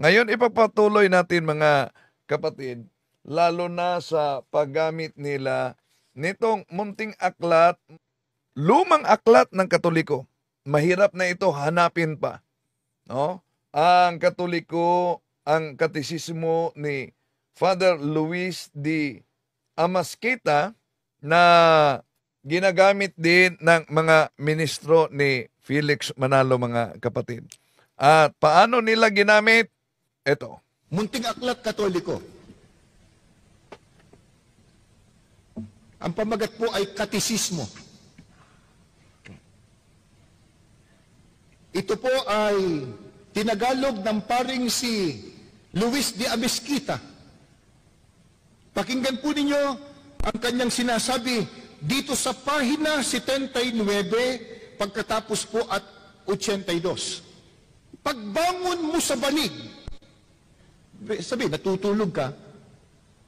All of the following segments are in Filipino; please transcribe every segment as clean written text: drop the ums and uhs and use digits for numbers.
Ngayon, ipagpatuloy natin mga kapatid, lalo na sa paggamit nila nitong munting aklat, lumang aklat ng Katoliko. Mahirap na ito hanapin pa. No? Ang Katoliko, ang katisismo ni Father Luis D. Amasquita na ginagamit din ng mga ministro ni Felix Manalo, mga kapatid. At paano nila ginamit? Ito. Munting aklat Katoliko. Ang pamagat po ay katisismo. Ito po ay tinagalog ng paring si Luis de Amezquita. Pakinggan po ninyo ang kanyang sinasabi dito sa pahina 79 pagkatapos po at 82. Pagbangon mo sa banig, sabi, natutulog ka.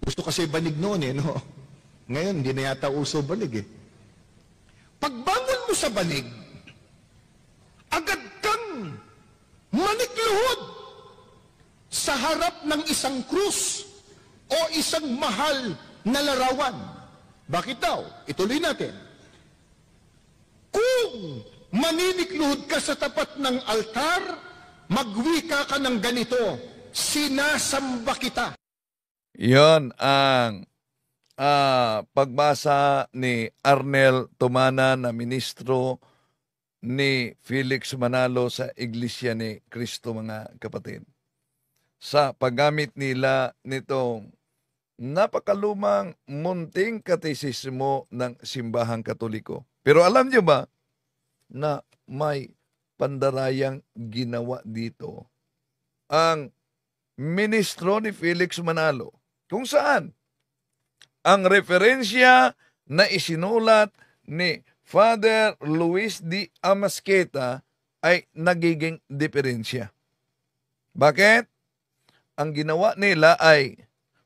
Gusto kasi banig noon no? Ngayon, hindi na yata uso banig Pagbangon mo sa banig, agad kang manikluhod sa harap ng isang krus o isang mahal na larawan. Bakit daw? Ituloy natin. Kung maninikluhod ka sa tapat ng altar, magwika ka ng ganito, sinasamba kita. Yon ang pagbasa ni Arnel Tumana na ministro ni Felix Manalo sa Iglesia ni Cristo, mga kapatid. Sa paggamit nila nitong napakalumang munting katisismo ng simbahang Katoliko. Pero alam niyo ba na may pandarayang ginawa dito ang ministro ni Felix Manalo, kung saan ang referensya na isinulat ni Father Luis D. Amasquita ay nagiging diferensya. Bakit? Ang ginawa nila ay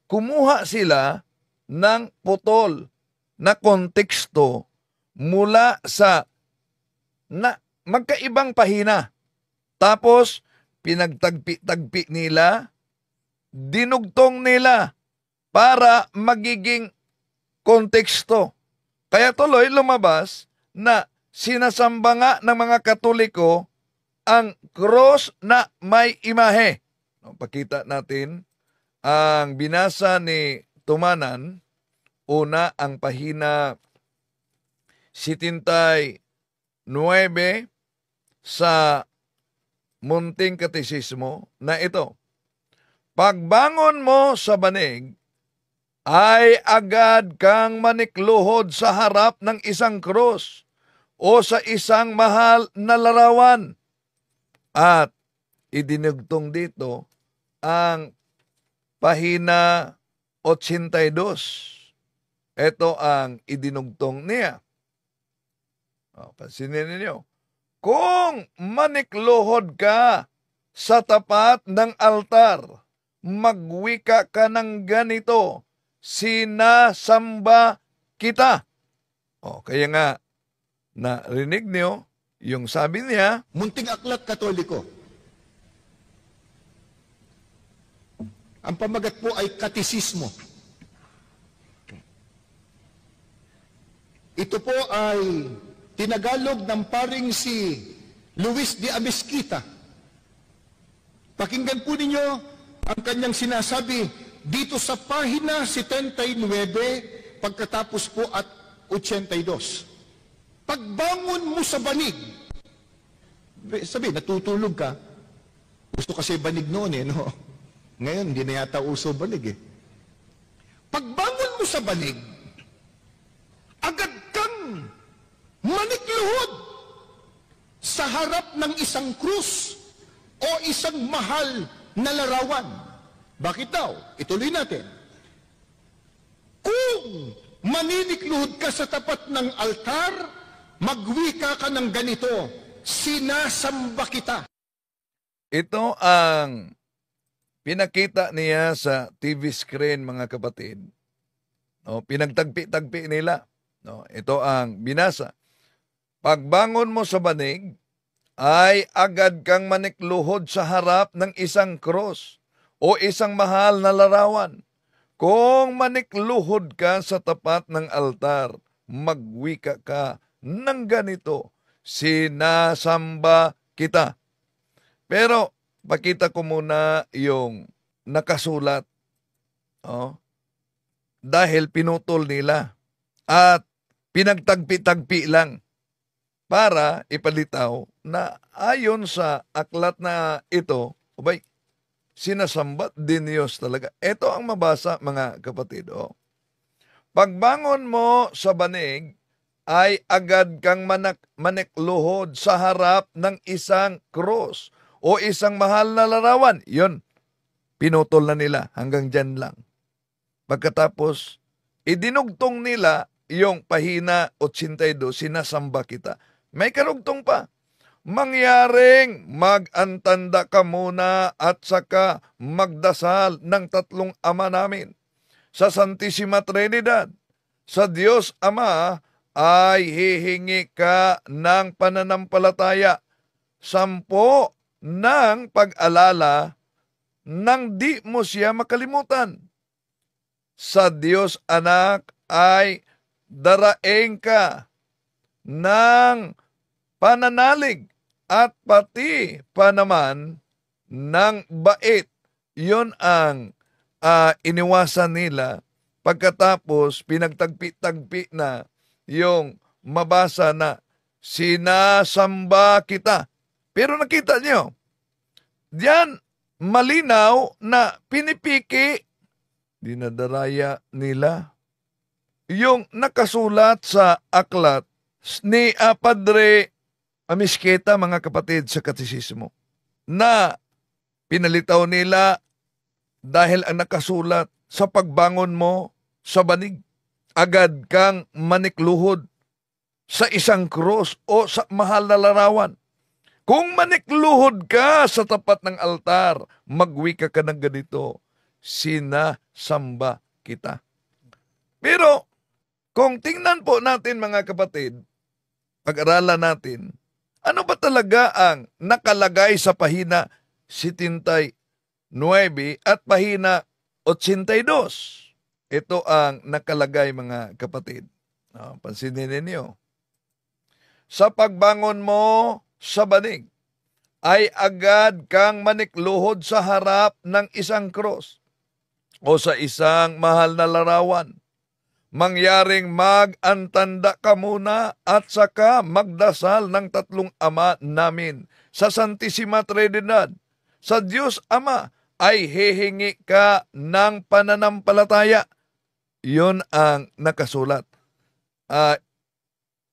kumuha sila ng putol na konteksto mula sa magkaibang pahina. Tapos, pinagtagpi-tagpi nila, dinugtong nila para magiging konteksto. Kaya tuloy lumabas na sinasamba nga ng mga Katoliko ang cross na may imahe. Pakita natin ang binasa ni Tumanan, una ang pahina 79 sa munting katisismo na ito. Pagbangon mo sa banig, ay agad kang manikluhod sa harap ng isang krus o sa isang mahal na larawan. At idinugtong dito ang pahina 82. Ito ang idinugtong niya. Pansinin ninyo. Kung manikluhod ka sa tapat ng altar, magwika ka ng ganito, sinasamba kita. Kaya nga, narinig niyo, yung sabi niya, munting aklat Katoliko. Ang pamagat po ay katisismo. Ito po ay tinagalog ng paring si Luis de Amezquita. Pakinggan po ninyo ang kanyang sinasabi dito sa pahina 79 pagkatapos po at 82. Pagbangon mo sa banig, sabi, natutulog ka. Gusto kasi banig noon no? Ngayon, hindi na yata uso banig Pagbangon mo sa banig, agad kang manikluhod sa harap ng isang krus o isang mahal na larawan. Bakit daw? Ituloy natin. Kung maninikluhod ka sa tapat ng altar, magwika ka ng ganito, sinasamba kita. Ito ang pinakita niya sa TV screen, mga kapatid. Pinagtagpi-tagpi nila. Ito ang binasa. Pagbangon mo sa banig, ay agad kang manikluhod sa harap ng isang krus o isang mahal na larawan. Kung manikluhod ka sa tapat ng altar, magwika ka ng ganito, sinasamba kita. Pero pakita ko muna yung nakasulat. Oh, dahil pinutol nila at pinagtagpi-tagpi lang para ipalitaw na ayon sa aklat na ito, ubay, sinasamba din Diyos talaga. Ito ang mabasa, mga kapatid. Oh. Pagbangon mo sa banig, ay agad kang manikluhod sa harap ng isang krus o isang mahal na larawan. Yun, pinutol na nila hanggang dyan lang. Pagkatapos, idinugtong nila yung pahina 82, sinasamba kita. May karugtong pa. Mangyaring mag-antanda ka muna at saka magdasal ng tatlong ama namin. Sa Santissima Trinidad, sa Diyos Ama ay hihingi ka ng pananampalataya, 10 ng pag-alala nang di mo siya makalimutan. Sa Diyos Anak ay daraing ka ng pananalig at pati pa naman ng bait. Yun ang iniwasan nila pagkatapos pinagtagpi-tagpi na yung mabasa na sinasamba kita. Pero nakita nyo, diyan malinaw na pinipiki, dinadaraya nila yung nakasulat sa aklat ni Padre Amisketa, mga kapatid, sa katisismo, na pinalitaw nila dahil ang nakasulat sa pagbangon mo sa banig, agad kang manikluhod sa isang krus o sa mahal na larawan. Kung manikluhod ka sa tapat ng altar, magwika ka ng ganito, sinasamba kita. Pero kung tingnan po natin, mga kapatid, pag-aralan natin, ano ba talaga ang nakalagay sa pahina 79 at pahina 82? Ito ang nakalagay, mga kapatid. Pansinin ninyo. Sa pagbangon mo sa banig, ay agad kang manikluhod sa harap ng isang krus o sa isang mahal na larawan. Mangyaring mag-antanda ka muna at saka magdasal ng tatlong ama namin. Sa Santissima Trinidad, sa Diyos Ama, ay hihingi ka ng pananampalataya. Yun ang nakasulat.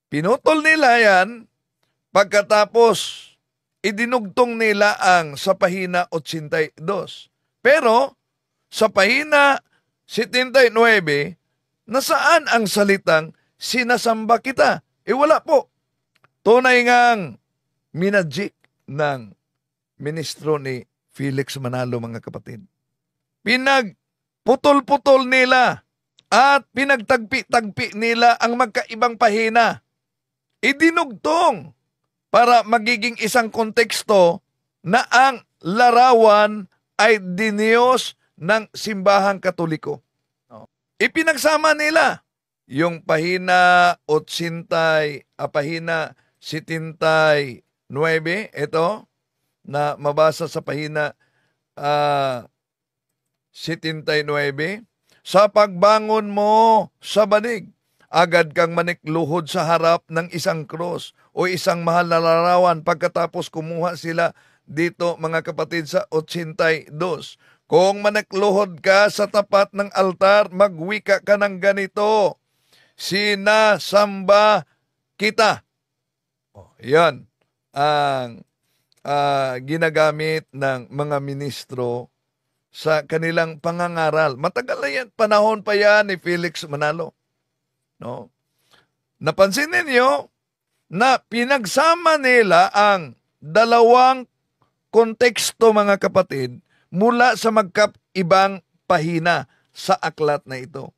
Pinutol nila yan, pagkatapos idinugtong nila ang sa pahina 82. Pero sa pahina 79, nasaan ang salitang sinasamba kita? Wala po. Tunay ngang minadjik ng ministro ni Felix Manalo, mga kapatid. Pinagputol-putol nila at pinagtagpi-tagpi nila ang magkaibang pahina. Idinugtong para magiging isang konteksto na ang larawan ay diniyos ng simbahang Katoliko. Ipinagsama nila yung pahina 79, ito, na mabasa sa pahina 79, sa pagbangon mo sa banig, agad kang manikluhod sa harap ng isang krus o isang mahal na larawan. Pagkatapos kumuha sila dito, mga kapatid, sa 82. Kung manikluhod ka sa tapat ng altar, magwika ka ng ganito, sinasamba kita. Yan ang ginagamit ng mga ministro sa kanilang pangangaral. Matagal na yan, panahon pa yan ni Felix Manalo. No? Napansin ninyo na pinagsama nila ang dalawang konteksto, mga kapatid, mula sa magkaibang pahina sa aklat na ito.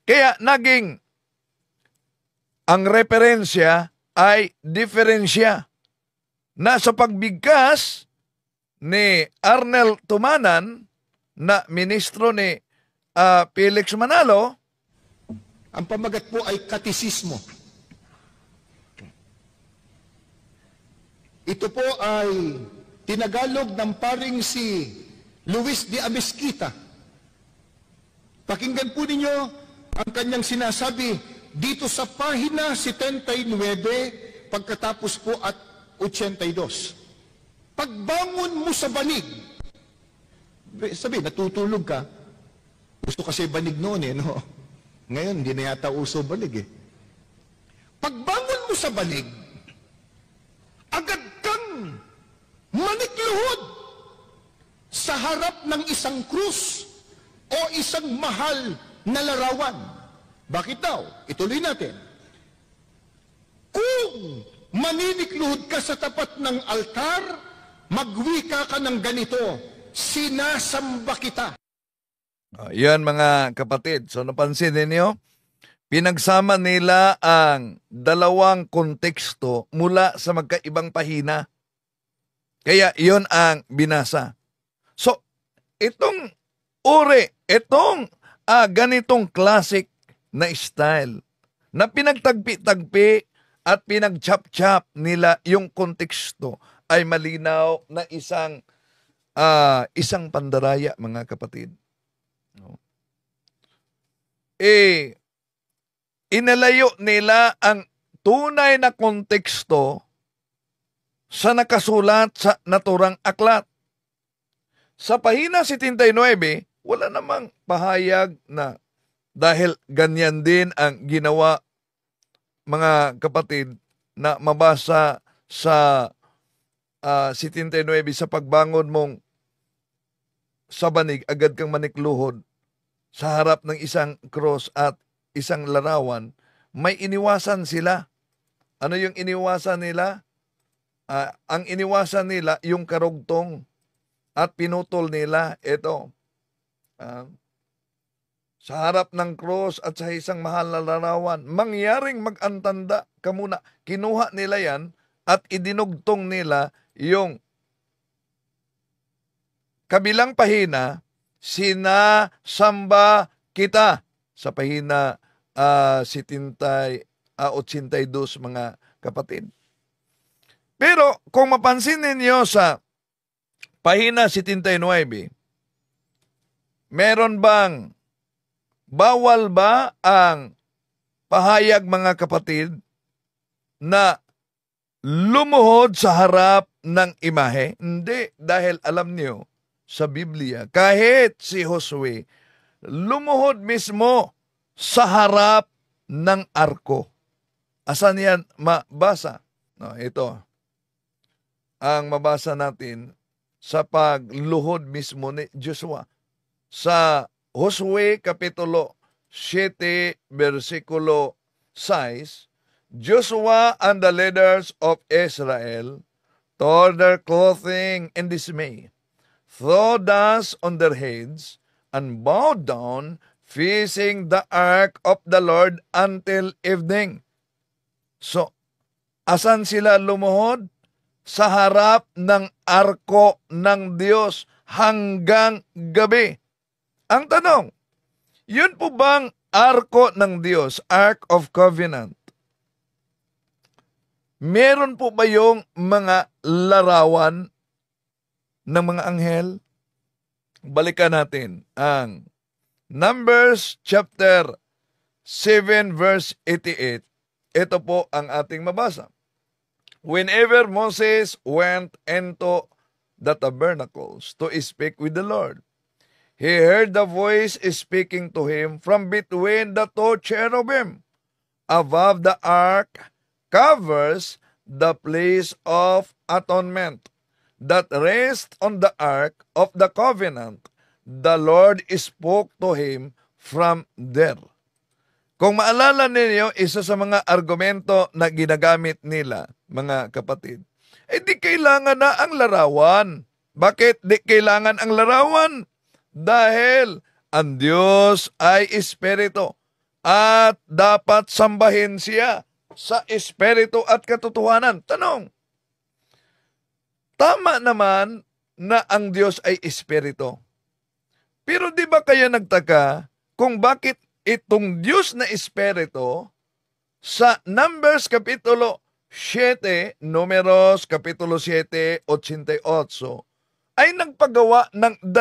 Kaya naging ang referensya ay diferensya. na sa pagbigkas ni Arnel Tumanan na ministro ni Felix Manalo, ang pamagat po ay katisismo. Ito po ay tinagalog ng paring si Luis de Amezquita. Pakinggan po ninyo ang kanyang sinasabi dito sa pahina 79 pagkatapos po at 82. Pagbangon mo sa banig, sabi, natutulog ka. Gusto kasi banig noon no? Ngayon, hindi na yata uso banig Pagbangon mo sa banig, agad kang manikluhod sa harap ng isang krus o isang mahal na larawan. Bakit daw? Ituloy natin. Kung maninikluhod ka sa tapat ng altar, magwika ka ng ganito, sinasamba kita. Yan mga kapatid. So napansin ninyo, pinagsama nila ang dalawang konteksto mula sa magkaibang pahina. Kaya yon ang binasa. So, itong ganitong classic na style na pinagtagpi-tagpi at pinagchap-chap nila yung konteksto ay malinaw na isang pandaraya, mga kapatid. No? Inalayo nila ang tunay na konteksto sa nakasulat sa naturang aklat. Sa pahina 79, wala namang pahayag na dahil ganyan din ang ginawa, mga kapatid, na mabasa sa 79 sa pagbangon mong sa banig, agad kang manikluhod sa harap ng isang cross at isang larawan, may iniwasan sila. Ano yung iniwasan nila? Ang iniwasan nila yung karugtong at pinutol nila ito. Sa harap ng cross at sa isang mahal na larawan, mangyaring mag-antanda ka muna. Kinuha nila yan at idinugtong nila yung kabilang pahina, sinasamba kita. Sa pahina 82, mga kapatid. Pero kung mapansin ninyo sa pahina 79, meron bang bawal ba ang pahayag, mga kapatid, na lumuhod sa harap ng imahe? Hindi, dahil alam niyo sa Biblia, kahit si Josue, lumuhod mismo sa harap ng arko. Asan yan mabasa? No, ito. Ang mabasa natin sa pagluhod mismo ni Joshua. Sa Josue Kapitulo 7, versikulo 6, Joshua and the leaders of Israel tore their clothing in dismay, threw dust on their heads, and bowed down, facing the ark of the Lord until evening. So, asan sila lumuhod? Sa harap ng arko ng Diyos hanggang gabi. Ang tanong, yun po bang arko ng Diyos, Ark of Covenant? Meron po ba yung mga larawan ng mga anghel? Balikan natin ang Numbers chapter 7 verse 88. Ito po ang ating mabasa. Whenever Moses went into the tabernacles to speak with the Lord, he heard the voice speaking to him from between the two cherubim above the ark covers the place of atonement that rests on the ark of the covenant. The Lord spoke to him from there. Kung maalala ninyo, isa sa mga argumento na ginagamit nila, mga kapatid, di kailangan na ang larawan. Bakit di kailangan ang larawan? Dahil ang Diyos ay espiritu at dapat sambahin siya sa espiritu at katotohanan. Tanong, Tama naman na ang Diyos ay espiritu. Pero di ba kayo nagtaka kung bakit itong Diyos na espiritu sa Numbers Kapitulo 7, Números Kapitulo 7, 88, ay nagpagawa ng 2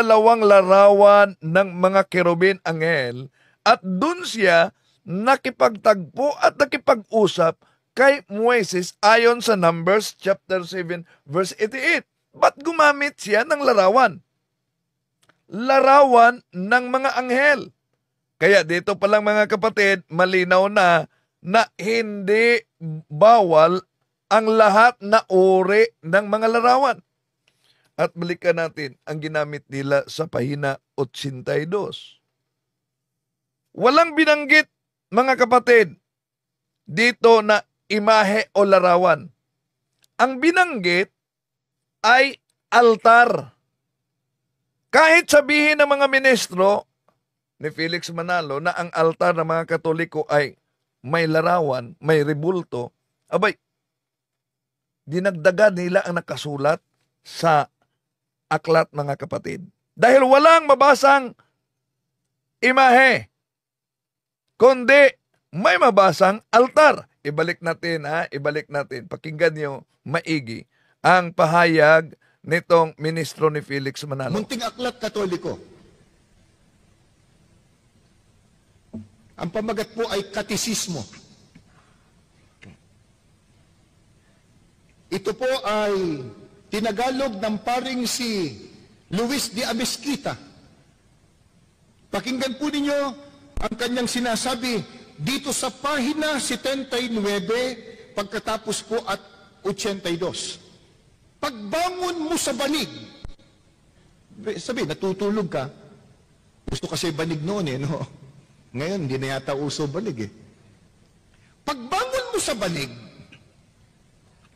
larawan ng mga kerubin anghel at dun siya nakipagtagpo at nakipag-usap kay Moises ayon sa Numbers chapter 7 verse 88. Ba't gumamit siya ng larawan? Larawan ng mga anghel. Kaya dito pa lang mga kapatid, malinaw na hindi bawal ang lahat na uri ng mga larawan. At balikan natin ang ginamit nila sa pahina 82. Walang binanggit, mga kapatid, dito na imahe o larawan. Ang binanggit ay altar. Kahit sabihin ng mga ministro ni Felix Manalo na ang altar ng mga Katoliko ay may larawan, may rebulto, abay, dinagdagan nila ang nakasulat sa aklat, mga kapatid. Dahil walang mabasang imahe, kundi may mabasang altar. Ibalik natin, pakinggan niyo maigi ang pahayag nitong ministro ni Felix Manalo. Munting Aklat Katoliko. Ang pamagat po ay katisismo. Ito po ay tinagalog ng paring si Luis de Amezquita. Pakinggan po ninyo ang kanyang sinasabi dito sa pahina 79 pagkatapos po at 82. Pagbangon mo sa banig, sabi, natutulog ka. Gusto kasi banig noon no? Ngayon, hindi na yata uso banig Pagbangon mo sa banig,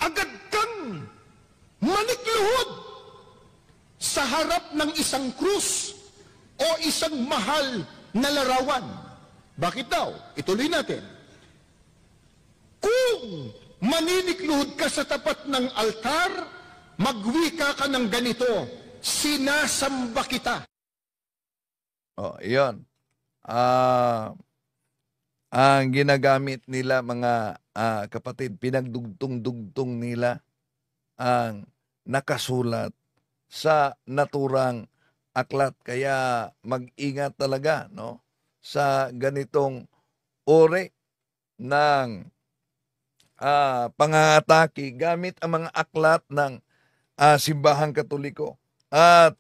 agad kang manikluhod sa harap ng isang krus o isang mahal na larawan. Bakit daw? Ituloy natin. Kung maninikluhod ka sa tapat ng altar, magwika ka ng ganito, sinasamba kita. Iyon. Ang ginagamit nila, mga kapatid, pinagdugtong-dugtong nila ang nakasulat sa naturang aklat. Kaya mag-ingat talaga sa ganitong uri ng pangangatake gamit ang mga aklat ng simbahang Katoliko. At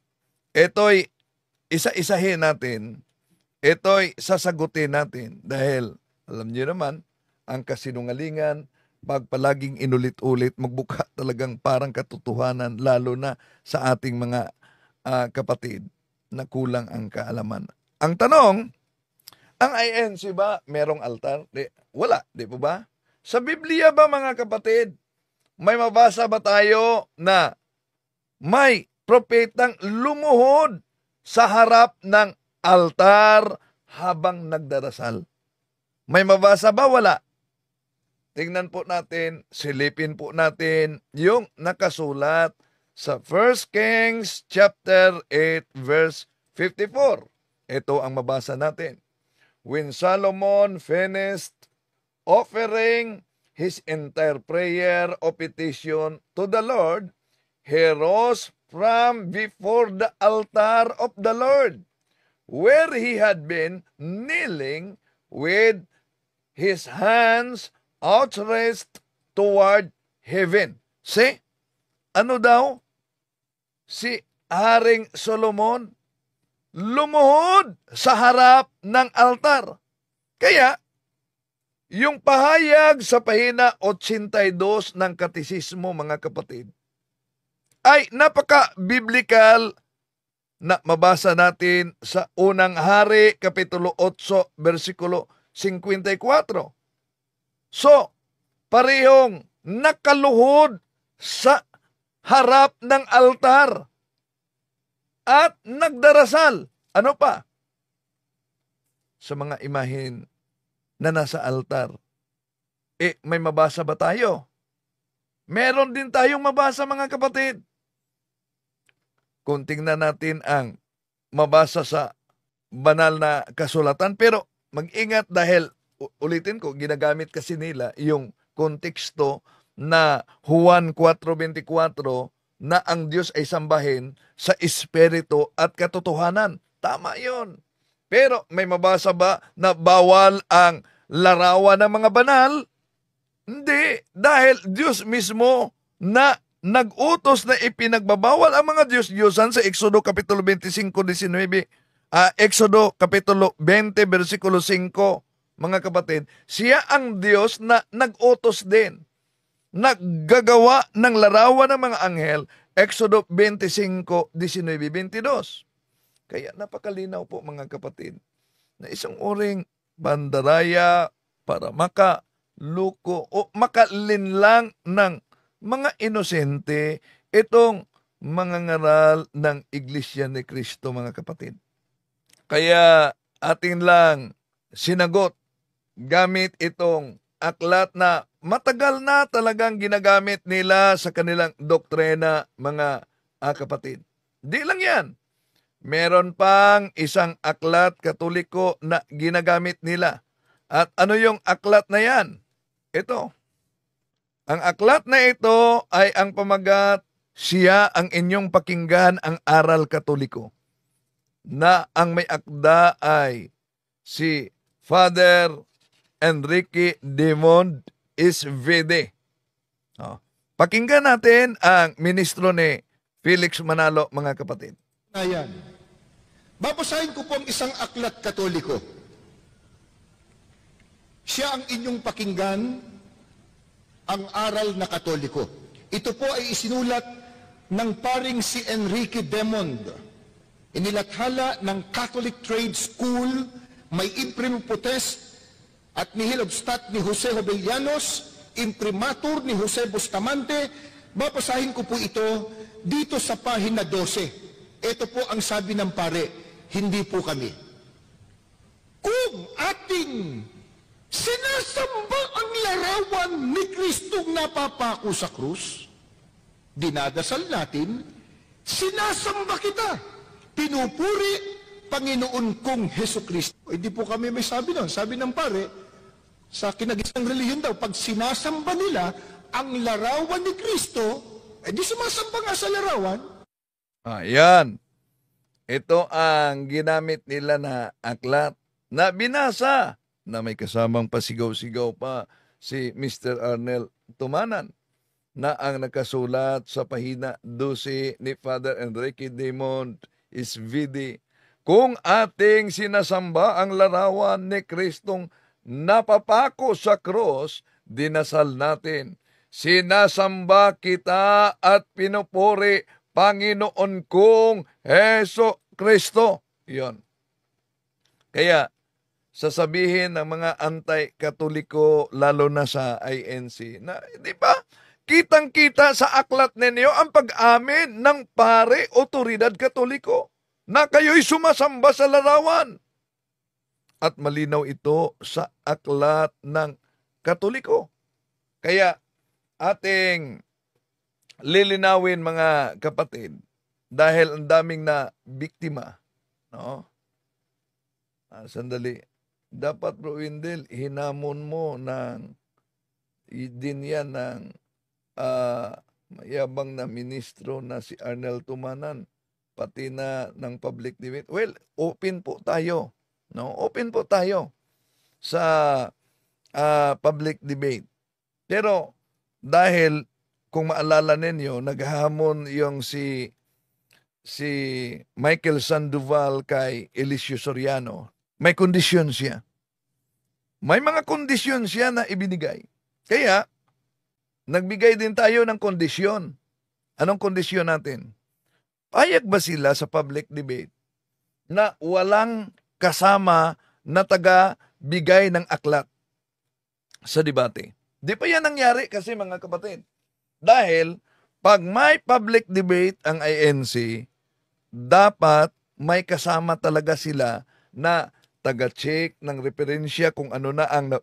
ito'y isa-isahin natin, ito'y sasagutin natin dahil alam niyo naman, ang kasinungalingan, pag palaging inulit-ulit, magbuka talagang parang katotohanan, lalo na sa ating mga kapatid na kulang ang kaalaman. Ang tanong, ang INC ba merong altar? Wala, di po ba? Sa Biblia ba, mga kapatid, may mabasa ba tayo na may propetang lumuhod sa harap ng altar habang nagdarasal? May mabasa ba? Wala. Tingnan po natin, silipin po natin yung nakasulat sa 1 Kings chapter 8 verse 54. Ito ang mabasa natin. When Solomon finished offering his entire prayer of petition to the Lord, he rose from before the altar of the Lord, where he had been kneeling with his hands outstretched toward heaven. See? Ano daw? Si Haring Solomon lumuhod sa harap ng altar. Kaya, yung pahayag sa pahina 82 ng Katisismo, mga kapatid, ay napaka-biblical na mabasa natin sa unang Hari, Kapitulo 8, versikulo 54. So, parehong nakaluhod sa harap ng altar at nagdarasal. Ano pa? Sa mga imahin na nasa altar, may mabasa ba tayo? Meron din tayong mabasa, mga kapatid. kung tingnan natin ang mabasa sa banal na kasulatan. Pero mag-ingat dahil, ulitin ko, ginagamit kasi nila yung konteksto na Juan 4:24 na ang Diyos ay sambahin sa espiritu at katotohanan. Tama yon. Pero may mabasa ba na bawal ang larawan ng mga banal? Hindi. Dahil Diyos mismo na nag-utos na ipinagbabawal ang mga Diyos-Diyosan sa Exodo Kapitulo 25:19. Exodo Kapitulo 20, versikulo 5, mga kapatid. Siya ang Diyos na nag-utos din. Naggagawa ng larawan ng mga anghel. Exodo 25:19-22. Kaya napakalinaw po mga kapatid na isang uring bandaraya para makaluko o makalinlang ng mga inosente itong mga ngaral ng Iglesia ni Cristo, mga kapatid. Kaya atin lang sinagot gamit itong aklat na matagal na talagang ginagamit nila sa kanilang doktrina, mga kapatid. Di lang yan. Meron pang isang aklat Katoliko na ginagamit nila. At ano yung aklat na yan? Ito. Ang aklat na ito ay ang pamagat, siya ang inyong pakinggan, ang aral Katoliko. Na ang may akda ay si Father Enrique Demond Isvede. Pakinggan natin ang ministro ni Felix Manalo, mga kapatid. Ayan. Babasahin ko po ang isang aklat Katoliko. Siya ang inyong pakinggan, ang aral na Katoliko. Ito po ay isinulat ng paring si Enrique Demond. Inilathala ng Catholic Trade School, may imprimatur at nihil obstat ni Jose Jovellanos, imprimatur ni Jose Bustamante. Babasahin ko po ito dito sa pahina 12. Ito po ang sabi ng pare, hindi po kami. Kung ating sinasamba ang larawan ni Kristong napapako sa krus, dinadasal natin, sinasamba kita, pinupuri Panginoon kong Heso Kristo. Hindi po kami may sabi nun. Sabi ng pare, sa kinagisang relihiyon daw, pag sinasamba nila ang larawan ni Kristo, di sumasamba nga sa larawan. Ayan. Ito ang ginamit nila na aklat na binasa na may kasamang pasigaw-sigaw pa si Mr. Arnel Tumanan na ang nakasulat sa pahina 12 ni Father Enrique Demond Isvede. Kung ating sinasamba ang larawan ni Kristong napapako sa krus, dinasal natin. Sinasamba kita at pinupuri Panginoon kong Heso Kristo. Yon. Kaya, sasabihin ng mga anti-katoliko, lalo na sa INC, na, di ba, kitang-kita sa aklat ninyo ang pag-amin ng pare otoridad katoliko na kayo'y sumasamba sa larawan. At malinaw ito sa aklat ng Katoliko. Kaya, ating lilinawin, mga kapatid, dahil ang daming na biktima, no? Sandali. Dapat, Bro Windel, hinamon mo din yan ng mayabang na ministro na si Arnel Tumanan, pati na ng public debate. Well, open po tayo. No? Open po tayo sa public debate. Pero dahil kung maalala ninyo, naghamon yung si Michael Sandoval kay Eliseo Soriano. May kondisyon siya. May mga kondisyon siya na ibinigay. Kaya, nagbigay din tayo ng kondisyon. Anong kondisyon natin? Payag ba sila sa public debate na walang kasama na taga-bigay ng aklat sa debate? Di pa yan nangyari kasi, mga kapatid. Dahil, pag may public debate ang INC, dapat may kasama talaga sila na taga-check ng referensya kung ano na ang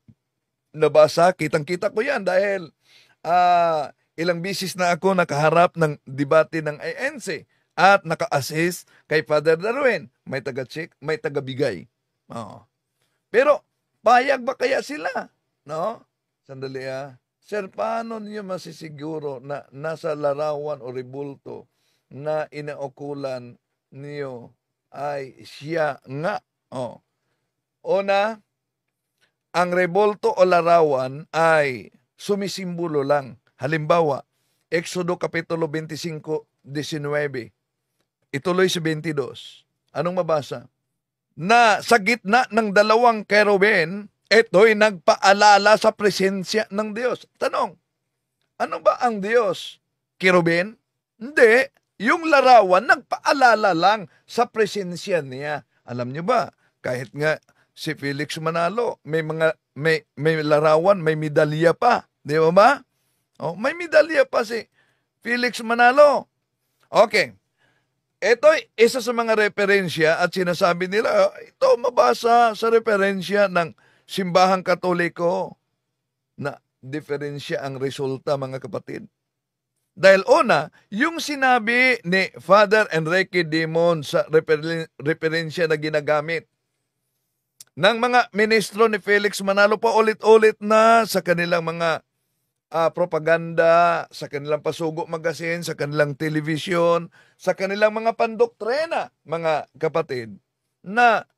nabasa. Kitang-kita ko yan dahil ilang bisis na ako nakaharap ng debate ng INC. at naka-assist kay Father Darwin. May taga-check, may taga-bigay. Oo. Pero, payag ba kaya sila? No? Sandali Sir, paano niyo masisiguro na nasa larawan o rebulto na inaukulan niyo ay siya nga? Oh. Una, ang rebulto o larawan ay sumisimbolo lang. Halimbawa, Exodo Kapitulo 25:19. Ituloy si 22. Anong mabasa? Na sa gitna ng dalawang kerubin, ito'y nagpaalala sa presensya ng Diyos. Tanong, ano ba ang Diyos? Kerubin? Hindi. Yung larawan, nagpaalala lang sa presensya niya. Alam niyo ba, kahit nga si Felix Manalo, may larawan, may medalya pa. Di ba? Oh, may medalya pa si Felix Manalo. Okay. Ito isa sa mga referensya at sinasabi nila, ito mabasa sa referensya ng Simbahang Katoliko na diferensya ang resulta, mga kapatid. Dahil una, yung sinabi ni Father Enrique Dimon sa referensya na ginagamit ng mga ministro ni Felix Manalo pa ulit-ulit na sa kanilang mga propaganda, sa kanilang pasugo magazine, sa kanilang television, sa kanilang mga pandoktrina, mga kapatid, na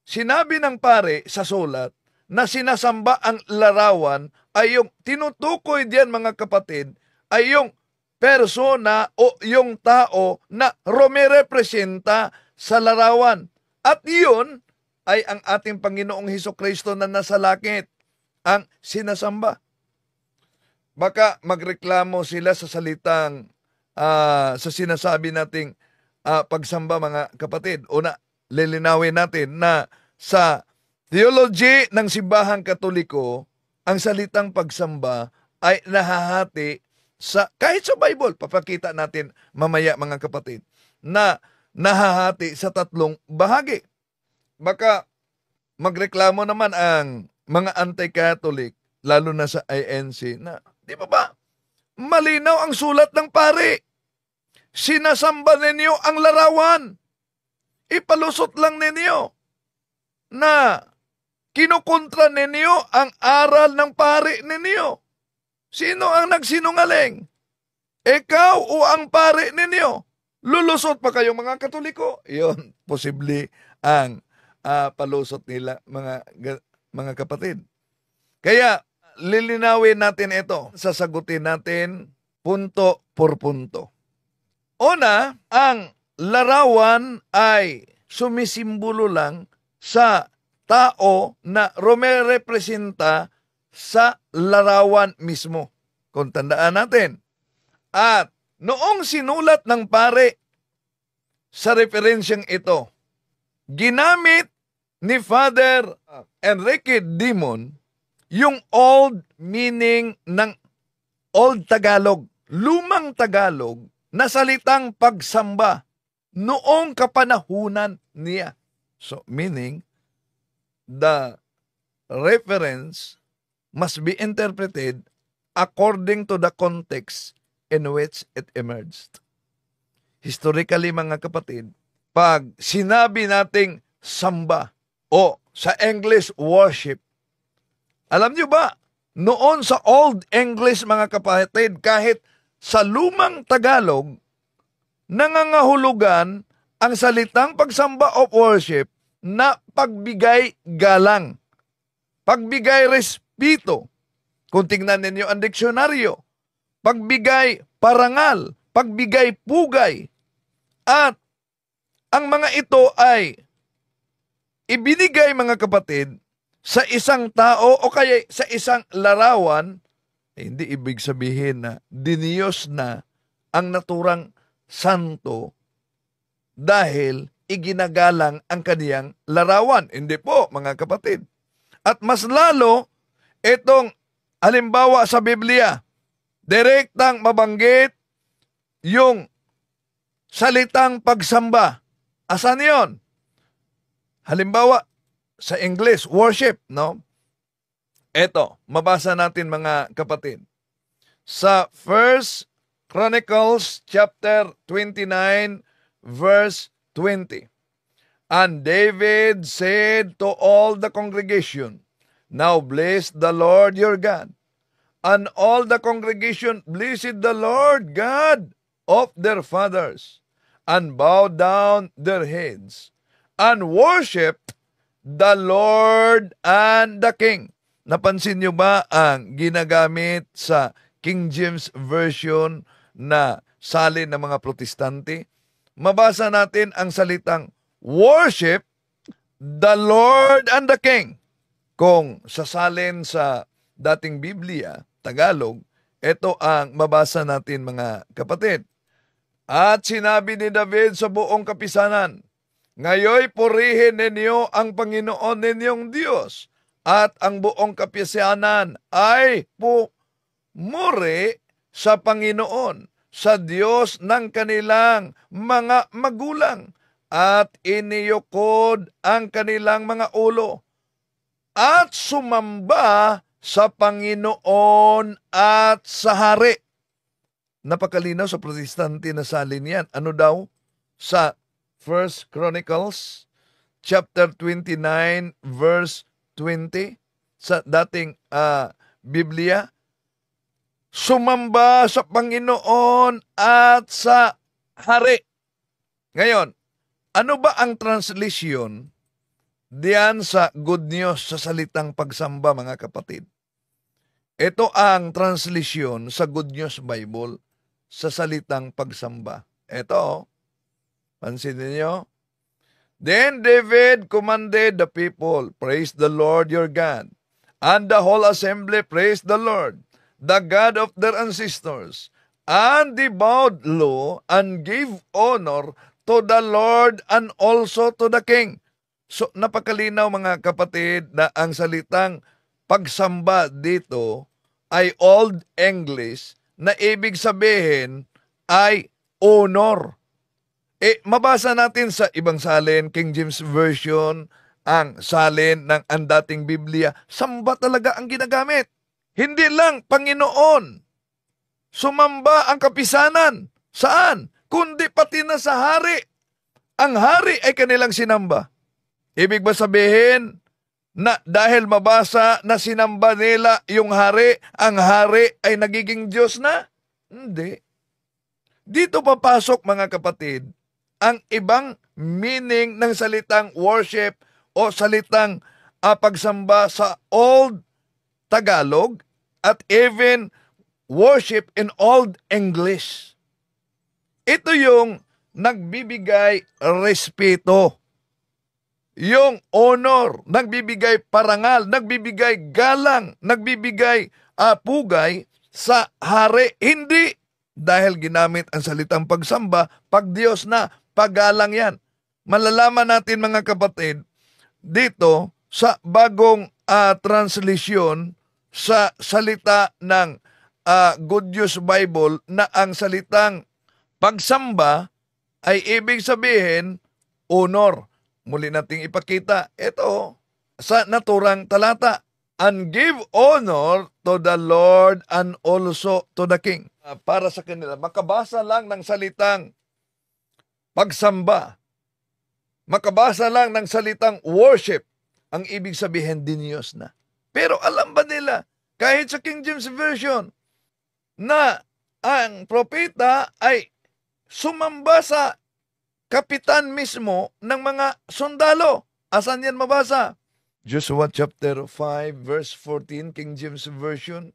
sinabi ng pare sa sulat na sinasamba ang larawan ay yung tinutukoy diyan, mga kapatid, ay yung persona o yung tao na rumirepresenta sa larawan. At iyon ay ang ating Panginoong Hesukristo na nasa langit ang sinasamba. Baka magreklamo sila sa salitang sa sinasabi nating pagsamba, mga kapatid. Una, lilinawin natin na sa theology ng Simbahang Katoliko, ang salitang pagsamba ay nahahati sa, kahit sa Bible, papakita natin mamaya, mga kapatid, na nahahati sa tatlong bahagi. Baka magreklamo naman ang mga anti-Catholic, lalo na sa INC, na di ba malinaw ang sulat ng pare. Sinasamba ninyo ang larawan. Ipalusot lang ninyo na kinukontra ninyo ang aral ng pare ninyo. Sino ang nagsinungaling? Ikaw o ang pare ninyo? Lulusot pa kayong mga Katoliko? Iyon, posible ang palusot nila, mga kapatid. Kaya, lilinawin natin ito. Sasagutin natin punto por punto. Una, ang larawan ay sumisimbolo lang sa tao na rumerepresenta sa larawan mismo. Kung tandaan natin. At noong sinulat ng pare sa referensyang ito, ginamit ni Father Enrique Dimon yung old meaning ng Old Tagalog, lumang Tagalog, na salitang pagsamba noong kapanahunan niya. So, meaning, the reference must be interpreted according to the context in which it emerged. Historically, mga kapatid, pag sinabi nating samba o sa English worship, alam niyo ba, noon sa Old English, mga kapatid, kahit sa lumang Tagalog, nangangahulugan ang salitang pagsamba of worship na pagbigay galang, pagbigay respeto. Kung tingnan ninyo ang diksyonaryo, pagbigay parangal, pagbigay pugay. At ang mga ito ay ibinigay, mga kapatid, sa isang tao o kaya sa isang larawan, hindi ibig sabihin na diniyos na ang naturang santo dahil iginagalang ang kaniyang larawan. Hindi po, mga kapatid. At mas lalo, itong halimbawa sa Biblia, direktang mabanggit yung salitang pagsamba. Asan yon? Halimbawa, sa English, worship, no? Ito, mabasa natin, mga kapatid. Sa 1 Chronicles chapter 29 verse 20. And David said to all the congregation, Now bless the Lord your God. And all the congregation blessed the Lord God of their fathers, and bowed down their heads, and worshiped the Lord and the King. Napansin niyo ba ang ginagamit sa King James Version na salin ng mga protestante? Mabasa natin ang salitang worship the Lord and the King. Kung sasalin sa dating Biblia, Tagalog, ito ang mabasa natin mga kapatid. At sinabi ni David sa buong kapisanan, Ngayoy purihin ninyo ang Panginoon ninyong Diyos, at ang buong kapisanan ay pumuri sa Panginoon, sa Diyos ng kanilang mga magulang, at iniyukod ang kanilang mga ulo, at sumamba sa Panginoon at sa hari. Napakalinaw sa protestante na salin yan. Ano daw? Sa 1 Chronicles chapter 29 verse 20 sa dating Biblia, sumamba sa Panginoon at sa hari. Ngayon, ano ba ang translation diyan sa Good News sa salitang pagsamba, mga kapatid? Ito ang translation sa Good News Bible sa salitang pagsamba. Ito, pansin niyo. Then David commanded the people, Praise the Lord your God. And the whole assembly praised the Lord, the God of their ancestors. And they bowed low and gave honor to the Lord and also to the King. So, napakalinaw mga kapatid na ang salitang pagsamba dito ay Old English na ibig sabihin ay honor. Mabasa natin sa ibang salin, King James Version, ang salin ng ang dating Biblia, samba talaga ang ginagamit. Hindi lang Panginoon. Sumamba ang kapisanan. Saan? Kundi pati na sa hari. Ang hari ay kanilang sinamba. Ibig ba sabihin na dahil mabasa na sinamba nila yung hari, ang hari ay nagiging Diyos na? Hindi. Dito papasok mga kapatid, ang ibang meaning ng salitang worship o salitang pagsamba sa Old Tagalog at even worship in Old English. Ito yung nagbibigay respeto, yung honor, nagbibigay parangal, nagbibigay galang, nagbibigay pugay sa hari. Hindi dahil ginamit ang salitang pagsamba, pag Diyos na, paggalang yan. Malalaman natin mga kapatid, dito sa bagong translation sa salita ng Good News Bible na ang salitang pagsamba ay ibig sabihin honor. Muli nating ipakita ito sa naturang talata. And give honor to the Lord and also to the King. Para sa kanila, makabasa lang ng salitang pagsamba, makabasa lang ng salitang worship, ang ibig sabihin din Diyos na. Pero alam ba nila, kahit sa King James Version, na ang propeta ay sumamba sa kapitan mismo ng mga sundalo. Asan yan mabasa? Joshua chapter 5 verse 14, King James Version.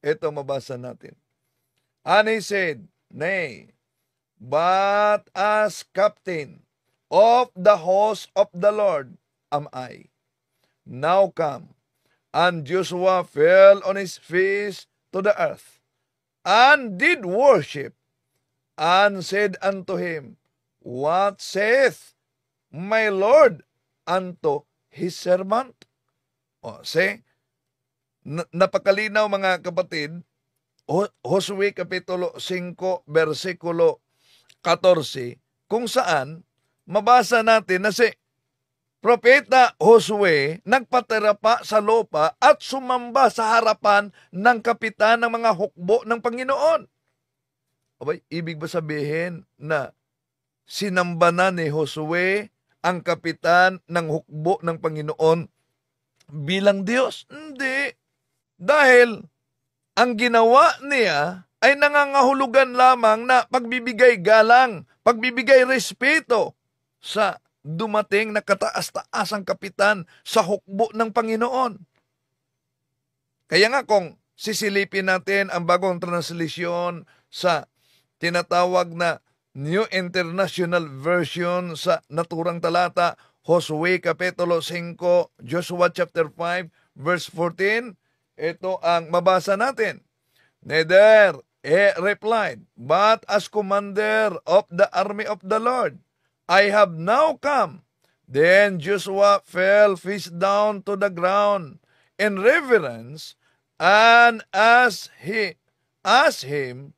Ito mabasa natin. And he said, Nay, but as captain of the host of the Lord am I. Now come. And Joshua fell on his face to the earth, and did worship, and said unto him, What saith my Lord unto his servant? Napakalinaw mga kapatid, Josue Kapitulo 5, versikulo 14, kung saan mabasa natin na si Propeta Josue nagpatira pa sa lupa at sumamba sa harapan ng kapitan ng mga hukbo ng Panginoon. Abay, ibig ba sabihin na sinamba na ni Josue ang kapitan ng hukbo ng Panginoon bilang Diyos? Hindi. Dahil ang ginawa niya ay nangangahulugan lamang na pagbibigay galang, pagbibigay respeto sa dumating na kataas-taasang kapitan sa hukbo ng Panginoon. Kaya nga kung sisilipin natin ang bagong translisyon sa tinatawag na New International Version sa naturang talata, Josue Kapitulo 5, Joshua chapter 5, verse 14, ito ang mabasa natin. Neither replied, but as commander of the army of the Lord, I have now come. Then Joshua fell face down to the ground in reverence, and as he asked him,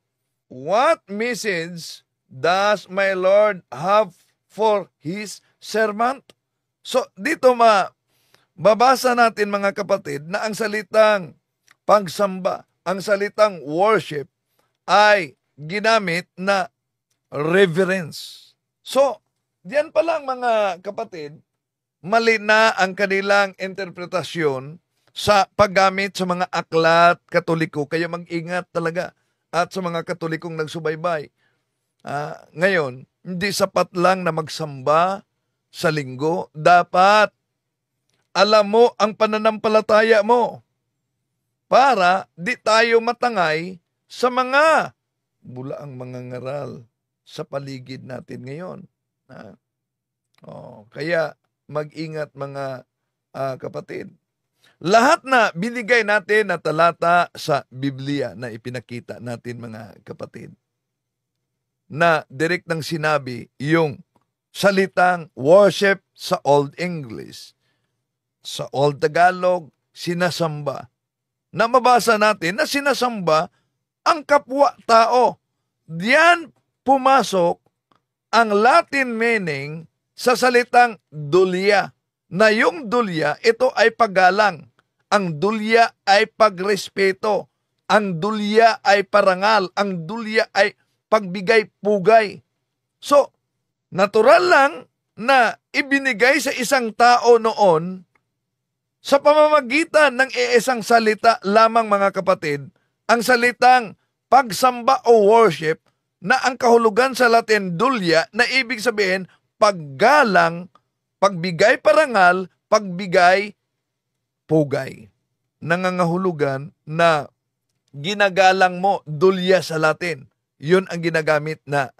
what message does my Lord have for his servant? So dito babasa natin mga kapatid na ang salitang pagsamba, ang salitang worship ay ginamit na reverence. So, diyan pa lang mga kapatid, mali na ang kanilang interpretasyon sa paggamit sa mga aklat Katoliko. Kaya mag-ingat talaga at sa mga Katolikong nagsubaybay. Ngayon, hindi sapat lang na magsamba sa linggo. Dapat alam mo ang pananampalataya mo para di tayo matangay sa mga bulaang mga ngaral sa paligid natin ngayon. Kaya mag-ingat mga kapatid. Lahat na binigay natin na talata sa Biblia na ipinakita natin mga kapatid, na direktang sinabi yung salitang worship sa Old English, sa Old Tagalog, sinasamba. Na mabasa natin na sinasamba ang kapwa-tao. Diyan pumasok ang Latin meaning sa salitang dulya, na yung dulya, ito ay paggalang. Ang dulya ay pagrespeto. Ang dulya ay parangal. Ang dulya ay pagbigay-pugay. So, natural lang na ibinigay sa isang tao noon sa pamamagitan ng iisang salita lamang mga kapatid, ang salitang pagsamba o worship na ang kahulugan sa Latin dulya na ibig sabihin paggalang, pagbigay parangal, pagbigay pugay. Nangangahulugan na ginagalang mo dulya sa Latin. Yun ang ginagamit na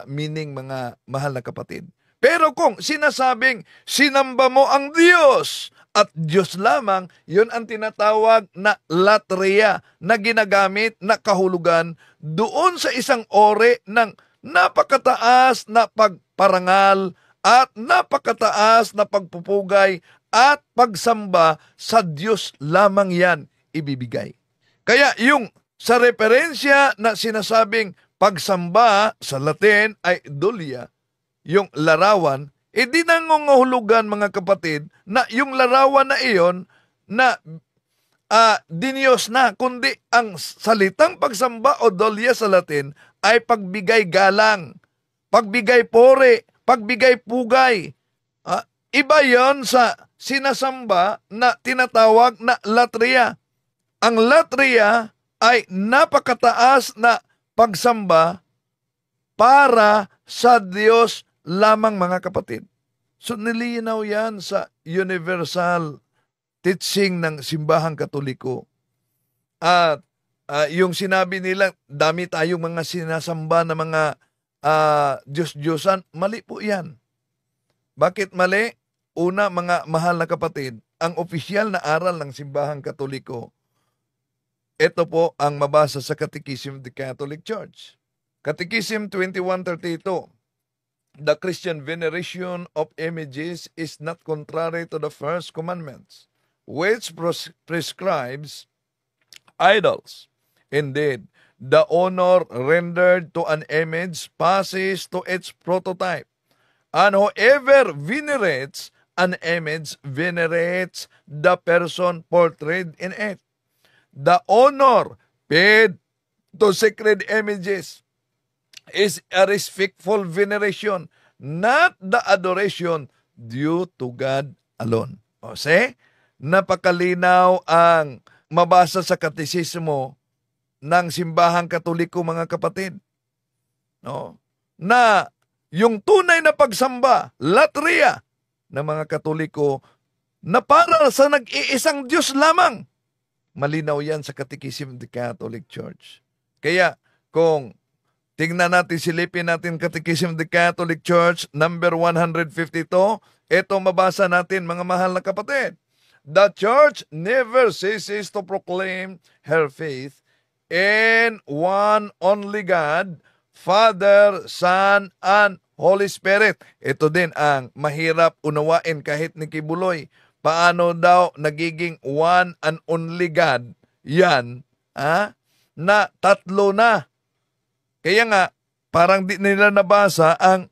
meaning mga mahal na kapatid. Pero kung sinasabing sinamba mo ang Diyos at Diyos lamang, yun ang tinatawag na latria na ginagamit na kahulugan doon sa isang ore ng napakataas na pagparangal at napakataas na pagpupugay at pagsamba sa Diyos lamang yan ibibigay. Kaya yung sa referensya na sinasabing pagsamba sa Latin ay dulya, yung larawan, di nangungahulugan mga kapatid na yung larawan na iyon na diniyos na, kundi ang salitang pagsamba o dulya sa Latin ay pagbigay galang, pagbigay pore, pagbigay pugay. Iba yon sa sinasamba na tinatawag na latria. Ang latria ay napakataas na pagsamba para sa Diyos lamang mga kapatid. So nilinaw yan sa universal teaching ng simbahang Katoliko. At yung sinabi nila, dami tayong mga sinasamba na mga Diyos-Diyosan, mali po yan. Bakit mali? Una, mga mahal na kapatid, ang opisyal na aral ng simbahang Katoliko, ito po ang mabasa sa Catechism of the Catholic Church. Catechism 2132, the Christian veneration of images is not contrary to the first commandments, which prescribes idols. Indeed, the honor rendered to an image passes to its prototype, and whoever venerates an image venerates the person portrayed in it. The honor paid to sacred images is a respectful veneration, not the adoration due to God alone. O see, napakalinaw ang mabasa sa katisismo ng simbahang Katoliko, mga kapatid. No? Na yung tunay na pagsamba, latria ng mga Katoliko na para sa nag-iisang Diyos lamang. Malinaw yan sa Catechism of the Catholic Church. Kaya kung tingnan natin, silipin natin Catechism of the Catholic Church, number 152, ito mabasa natin, mga mahal na kapatid. The Church never ceases to proclaim her faith in one only God, Father, Son, and Holy Spirit. Ito din ang mahirap unawain kahit ni Kibuloy. Paano daw nagiging one and only God? Yan, na tatlo na. Kaya nga, parang di nila nabasa ang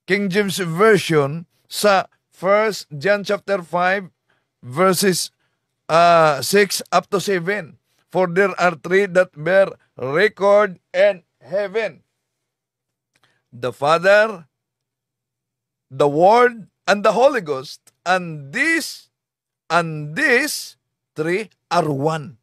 King James Version sa 1 John chapter 5 verses 6 up to 7. For there are three that bear record in heaven: the Father, the Word, and the Holy Ghost. And these three are one.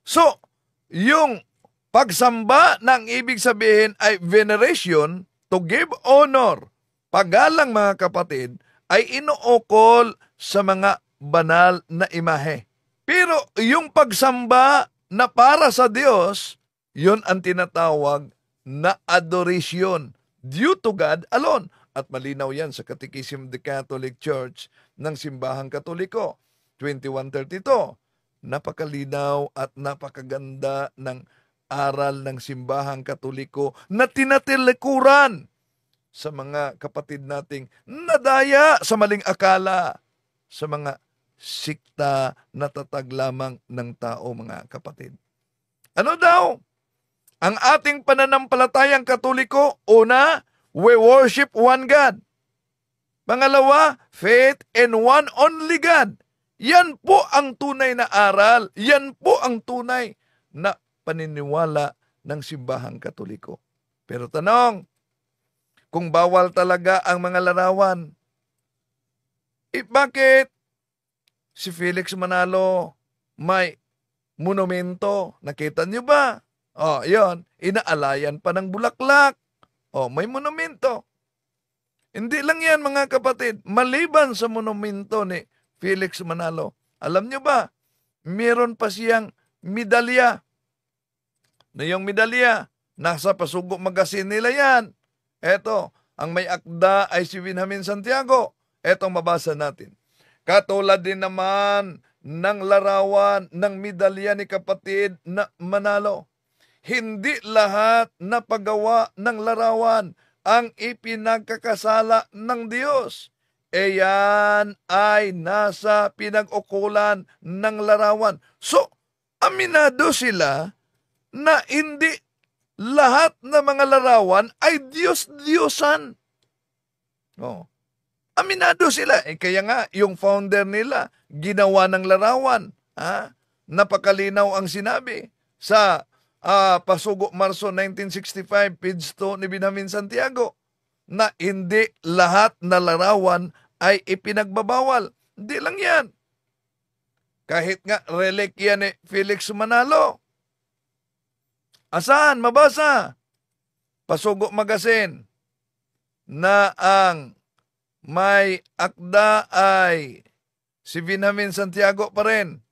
So, yung pagsamba ng ibig sabihin ay veneration, to give honor, paggalang, mga kapatid, ay inuukol sa mga banal na imahe. Pero yung pagsamba na para sa Diyos, yun ang tinatawag na adoration due to God alone. At malinaw yan sa Catechism of the Catholic Church ng Simbahang Katoliko, 2132. Napakalinaw at napakaganda ng aral ng Simbahang Katoliko na tinatilikuran sa mga kapatid nating nadaya sa maling akala sa mga sikta na tatag lamang ng tao, mga kapatid. Ano daw ang ating pananampalatayang Katoliko? Una, we worship one God. Pangalawa, faith in one only God. Yan po ang tunay na aral. Yan po ang tunay na paniniwala ng Simbahang Katoliko. Pero tanong, kung bawal talaga ang mga larawan, bakit si Felix Manalo may monumento? Nakita niyo ba? Yon, inaalayan pa ng bulaklak. May monumento. Hindi lang yan, mga kapatid. Maliban sa monumento ni Felix Manalo, alam nyo ba, meron pa siyang medalya. Na yung medalya, nasa Pasugo Magazine nila yan. Eto, ang may akda ay si Benjamin Santiago. Etong mabasa natin. Katulad din naman ng larawan ng medalya ni kapatid na Manalo. Hindi lahat na paggawa ng larawan ang ipinagkakasala ng Diyos. Yan ay nasa pinag-ukulan ng larawan. So, aminado sila na hindi lahat na mga larawan ay Diyos-Diyosan. Aminado sila. Kaya nga, yung founder nila, ginawa ng larawan. Napakalinaw ang sinabi sa Pasugo, Marso 1965, page 2 ni Benjamin Santiago, na hindi lahat na larawan ay ipinagbabawal. Hindi lang yan. Kahit nga relikya ni Felix Manalo. Asan? Mabasa. Pasugo Magazine na ang may akda ay si Benjamin Santiago pa rin.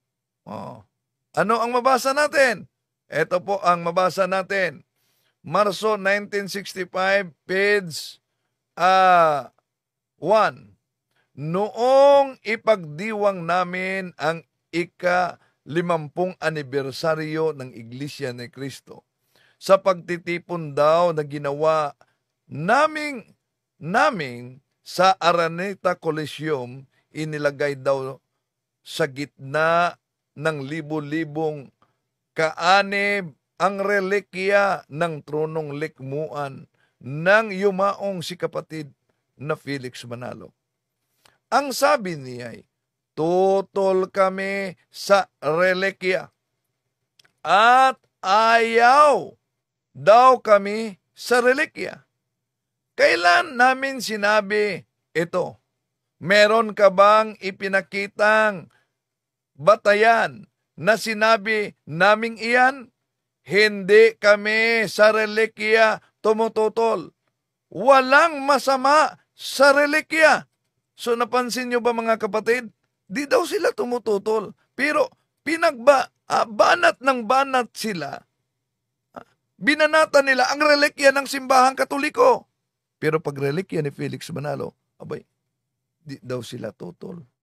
Ano ang mabasa natin? Ito po ang mabasa natin. Marso 1965, page 1. Noong ipagdiwang namin ang ika-50 anibersaryo ng Iglesia ni Cristo, sa pagtitipon daw na ginawa namin sa Araneta Coliseum, inilagay daw sa gitna ng libo-libong kaanib ang relikya ng tronong likmuan ng yumaong si kapatid na Felix Manalo. Ang sabi niya ay, tutol kami sa relikya at ayaw daw kami sa relikya. Kailan namin sinabi ito? Meron ka bang ipinakitang batayan na sinabi naming iyan? Hindi kami sa relikya tumututol. Walang masama sa relikya. So napansin nyo ba mga kapatid? Di daw sila tumututol. Pero banat ng banat sila. Binanatan nila ang relikya ng simbahang Katoliko. Pero pag relikya ni Felix Manalo, abay, di daw sila tutol.